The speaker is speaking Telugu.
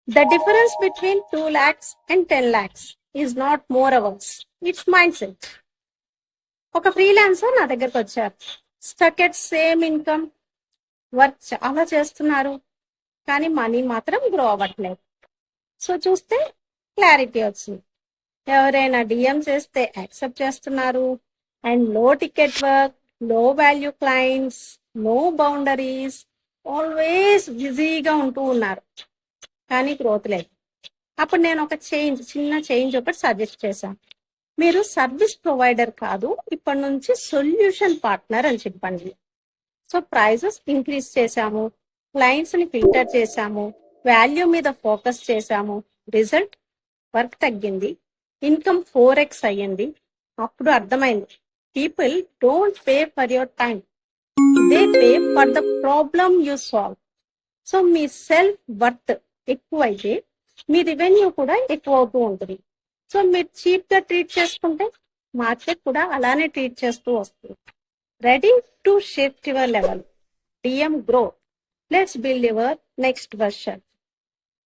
The difference between 2 lakhs and 10 lakhs is not more hours. It's mindset. ఒక ఫ్రీలాన్సర్ నా దగ్గరకు వచ్చారు. Stuck at same income, work చాలా చేస్తున్నారు కానీ మనీ మాత్రం గ్రో అవ్వట్లేదు. సో చూస్తే క్లారిటీ వచ్చింది. ఎవరైనా డిఎం చేస్తే యాక్సెప్ట్ చేస్తున్నారు and low ticket work, low value clients, no boundaries, always బిజీగా ఉంటూ ఉన్నారు కానీ గ్రోత్ లేదు. అప్పుడు నేను ఒక చిన్న చేంజ్ ఒకటి సజెస్ట్ చేశాను. మీరు సర్వీస్ ప్రొవైడర్ కాదు, ఇప్పటి నుంచి సొల్యూషన్ పార్ట్నర్ అని చెప్పండి. సో ప్రైజెస్ ఇంక్రీజ్ చేశాము, క్లయింట్స్ ని ఫిల్టర్ చేశాము, వాల్యూ మీద ఫోకస్ చేశాము. రిజల్ట్ వర్క్ తగ్గింది, ఇన్కమ్ 4x అయ్యింది. అప్పుడు అర్థమైంది, people don't pay for your time, they pay for the problem you solve. So me self worth ఎక్కువ అయితే మీ రెవెన్యూ కూడా ఎక్కువ అవుతూ ఉంటుంది. సో మీరు చీప్ గా ట్రీట్ చేసుకుంటే మార్కెట్ కూడా అలానే ట్రీట్ చేస్తూ వస్తుంది. Ready to shift your level, DM grow. Let's build your next version.